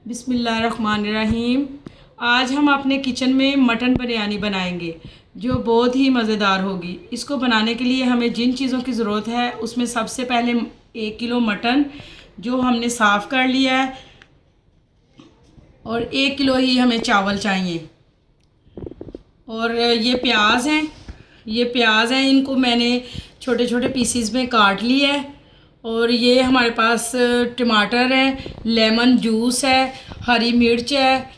बिस्मिल्लाहिर्रहमानिर्रहीम। आज हम अपने किचन में मटन बिरयानी बनाएंगे जो बहुत ही मज़ेदार होगी। इसको बनाने के लिए हमें जिन चीज़ों की ज़रूरत है उसमें सबसे पहले 1 किलो मटन जो हमने साफ़ कर लिया है और 1 किलो ही हमें चावल चाहिए। और ये प्याज हैं, इनको मैंने छोटे छोटे पीसीज में काट लिया है। और ये हमारे पास टमाटर है, लेमन जूस है, हरी मिर्च है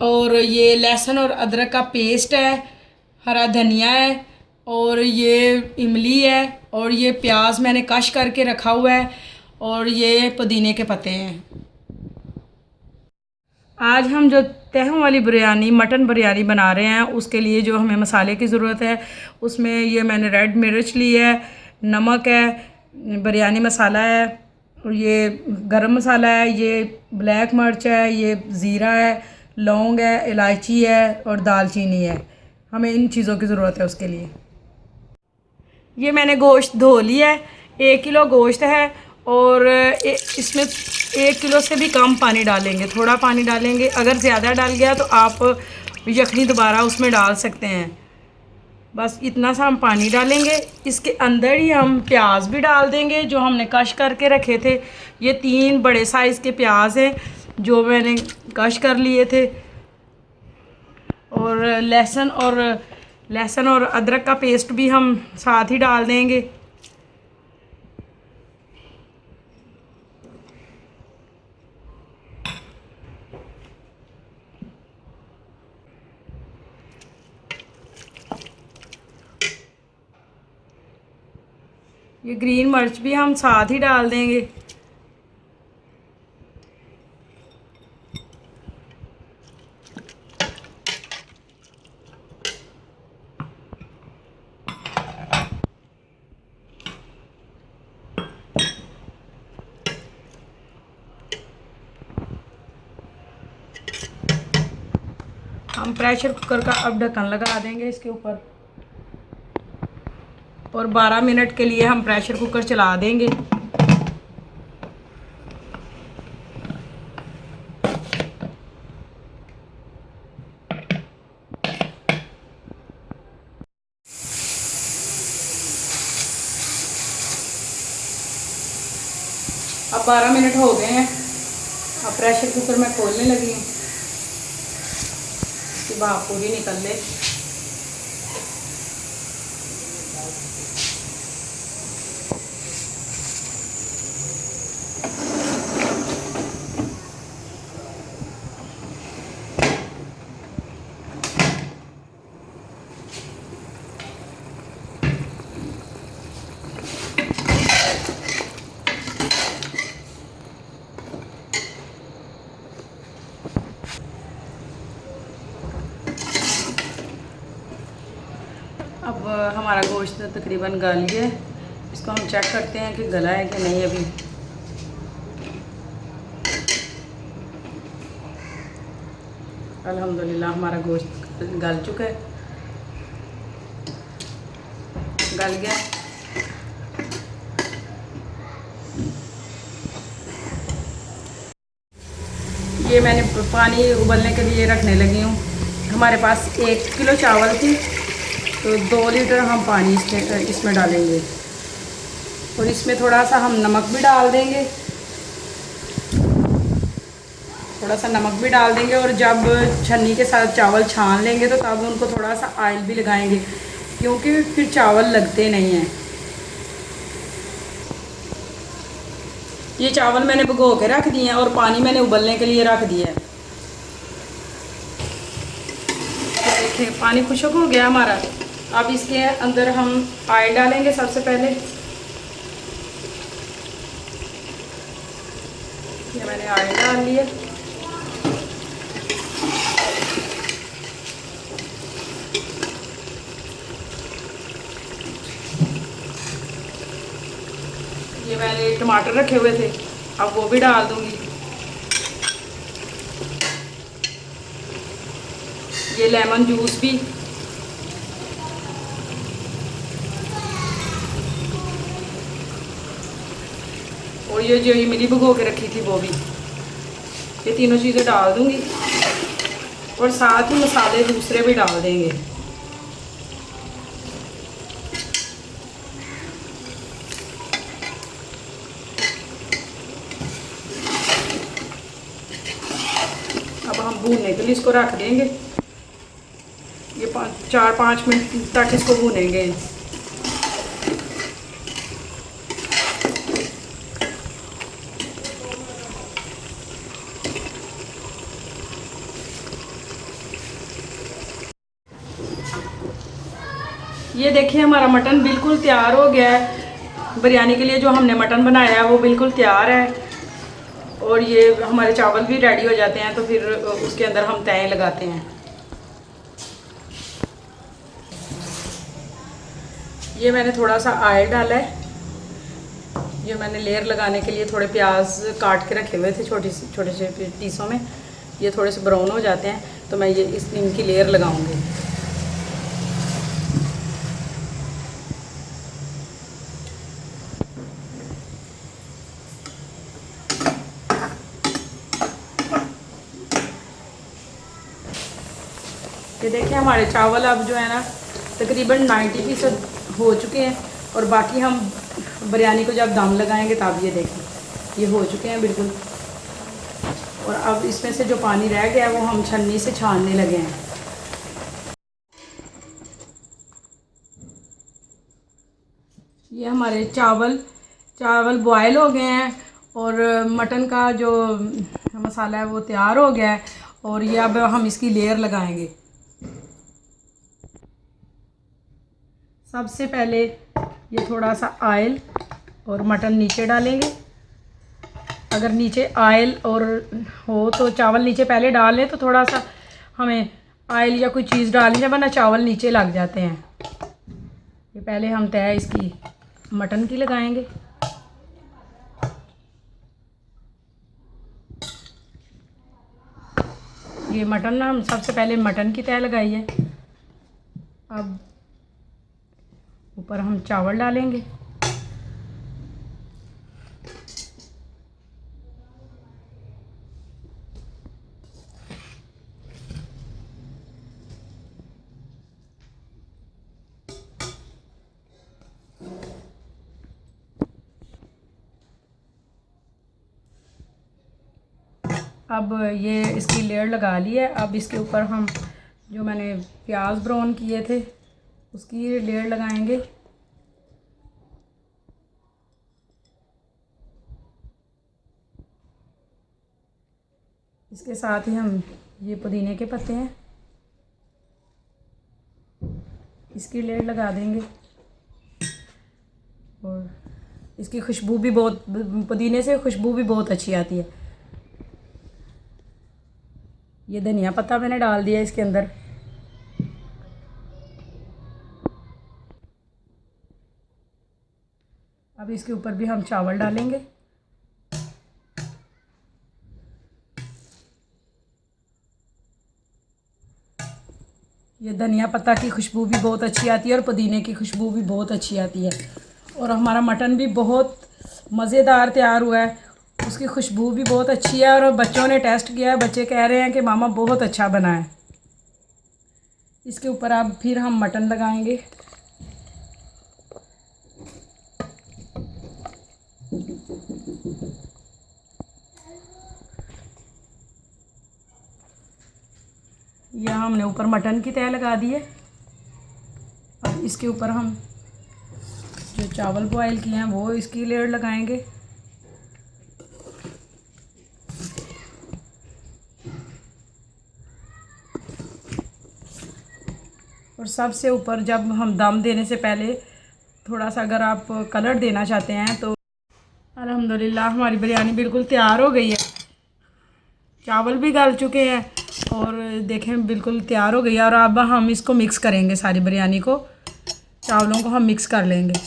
और ये लहसुन और अदरक का पेस्ट है, हरा धनिया है और ये इमली है और ये प्याज मैंने कश करके रखा हुआ है और ये पुदीने के पत्ते हैं। आज हम जो तहों वाली बिरयानी मटन बिरयानी बना रहे हैं उसके लिए जो हमें मसाले की ज़रूरत है उसमें ये मैंने रेड मिर्च ली है, नमक है, बिरयानी मसाला है और ये गरम मसाला है, ये ब्लैक मिर्च है, ये ज़ीरा है, लौंग है, इलायची है और दालचीनी है। हमें इन चीज़ों की ज़रूरत है उसके लिए। ये मैंने गोश्त धो लिया है, 1 किलो गोश्त है और इसमें 1 किलो से भी कम पानी डालेंगे, थोड़ा पानी डालेंगे। अगर ज़्यादा डाल गया तो आप यखनी दोबारा उसमें डाल सकते हैं। बस इतना सा हम पानी डालेंगे। इसके अंदर ही हम प्याज भी डाल देंगे जो हमने कश करके रखे थे। ये 3 बड़े साइज़ के प्याज हैं जो मैंने कश कर लिए थे। और लहसुन और अदरक का पेस्ट भी हम साथ ही डाल देंगे। ये ग्रीन मिर्च भी हम साथ ही डाल देंगे। हम प्रेशर कुकर का अब ढक्कन लगा देंगे इसके ऊपर और 12 मिनट के लिए हम प्रेशर कुकर चला देंगे। अब 12 मिनट हो गए हैं। अब प्रेशर कुकर मैं खोलने लगी हूँ कि भाप पूरी निकल ले। अब हमारा गोश्त तकरीबन गल गया है। इसको हम चेक करते हैं कि गला है कि नहीं। अभी अल्हम्दुलिल्लाह हमारा गोश्त गल चुका है, गल गया। ये मैंने पानी उबलने के लिए रखने लगी हूँ। हमारे पास 1 किलो चावल थी तो 2 लीटर हम पानी इसमें डालेंगे और इसमें थोड़ा सा हम नमक भी डाल देंगे। थोड़ा सा नमक भी डाल देंगे और जब छन्नी के साथ चावल छान लेंगे तो तब उनको थोड़ा सा ऑयल भी लगाएंगे क्योंकि फिर चावल लगते नहीं हैं। ये चावल मैंने भिगो के रख दिए हैं और पानी मैंने उबलने के लिए रख दिया है। तो देखिए पानी खुश्क हो गया हमारा। अब इसके अंदर हम ऑयल डालेंगे। सबसे पहले ये मैंने ऑयल डाल लिया। ये मैंने टमाटर रखे हुए थे, अब वो भी डाल दूंगी। ये लेमन जूस भी, और ये जो इमली भिगो के रखी थी वो भी। ये तीनों चीज़ें डाल दूँगी और साथ ही मसाले दूसरे भी डाल देंगे। अब हम भूनने के लिए इसको रख देंगे। ये 4-5 मिनट तक इसको भूनेंगे। ये देखिए हमारा मटन बिल्कुल तैयार हो गया है। बिरयानी के लिए जो हमने मटन बनाया है वो बिल्कुल तैयार है और ये हमारे चावल भी रेडी हो जाते हैं, तो फिर उसके अंदर हम तय लगाते हैं। ये मैंने थोड़ा सा ऑयल डाला है। ये मैंने लेयर लगाने के लिए थोड़े प्याज काट के रखे हुए थे छोटे से पीसों में। ये थोड़े से ब्राउन हो जाते हैं तो मैं ये इनकी लेयर लगाऊंगी। ये देखिए हमारे चावल अब जो है ना तकरीबन 90% हो चुके हैं और बाकी हम बिरयानी को जब दम लगाएंगे तब ये देखें ये हो चुके हैं बिल्कुल। और अब इसमें से जो पानी रह गया है वो हम छन्नी से छानने लगे हैं। ये हमारे चावल बॉयल हो गए हैं और मटन का जो मसाला है वो तैयार हो गया है और ये अब हम इसकी लेयर लगाएंगे। सबसे पहले ये थोड़ा सा ऑयल और मटन नीचे डालेंगे। अगर नीचे ऑयल और हो तो चावल नीचे पहले डाल लें तो थोड़ा सा हमें ऑयल या कोई चीज़ डालनी है, वरना चावल नीचे लग जाते हैं। ये पहले हम तय इसकी मटन की लगाएंगे। ये मटन ना हम सबसे पहले मटन की तय लगाई है। अब ऊपर हम चावल डालेंगे। अब ये इसकी लेयर लगा ली है। अब इसके ऊपर हम जो मैंने प्याज ब्राउन किए थे उसकी लेयर लगाएंगे। इसके साथ ही हम ये पुदीने के पत्ते हैं इसकी लेयर लगा देंगे और इसकी खुशबू भी बहुत, पुदीने से खुशबू भी बहुत अच्छी आती है। ये धनिया पत्ता मैंने डाल दिया इसके अंदर। अब इसके ऊपर भी हम चावल डालेंगे। ये धनिया पत्ता की खुशबू भी बहुत अच्छी आती है और पुदीने की खुशबू भी बहुत अच्छी आती है और हमारा मटन भी बहुत मज़ेदार तैयार हुआ है। उसकी खुशबू भी बहुत अच्छी है और बच्चों ने टेस्ट किया है। बच्चे कह रहे हैं कि मामा बहुत अच्छा बना है। इसके ऊपर अब फिर हम मटन लगाएंगे। यहाँ हमने ऊपर मटन की तय लगा दी है। अब इसके ऊपर हम जो चावल बॉयल किए हैं वो इसकी लेयर लगाएंगे। और सबसे ऊपर जब हम दम देने से पहले थोड़ा सा अगर आप कलर देना चाहते हैं तो अल्हम्दुलिल्लाह हमारी बिरयानी बिल्कुल तैयार हो गई है। चावल भी गल चुके हैं और देखें बिल्कुल तैयार हो गई है। और अब हम इसको मिक्स करेंगे, सारी बिरयानी को, चावलों को हम मिक्स कर लेंगे।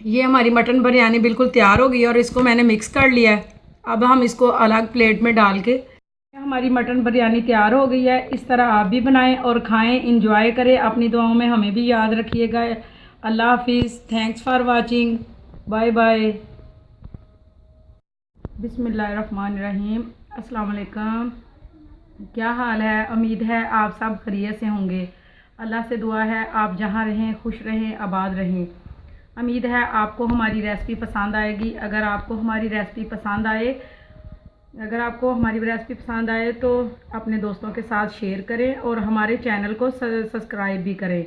ये हमारी मटन बिरयानी बिल्कुल तैयार हो गई है और इसको मैंने मिक्स कर लिया है। अब हम इसको अलग प्लेट में डाल के, हमारी मटन बिरयानी तैयार हो गई है। इस तरह आप भी बनाएं और खाएं, इंजॉय करें। अपनी दुआओं में हमें भी याद रखिएगा। अल्लाह हाफिज़। Thanks for watching. Bye bye. बिस्मिल्लाहिर्रहमानिर्रहीम। अस्सलाम वालेकुम। क्या हाल है? उम्मीद है आप सब खैरियत से होंगे। अल्लाह से दुआ है आप जहाँ रहें खुश रहें, आबाद रहें। उम्मीद है आपको हमारी रेसिपी पसंद आएगी। अगर आपको हमारी रेसिपी पसंद आए तो अपने दोस्तों के साथ शेयर करें और हमारे चैनल को सब्सक्राइब भी करें।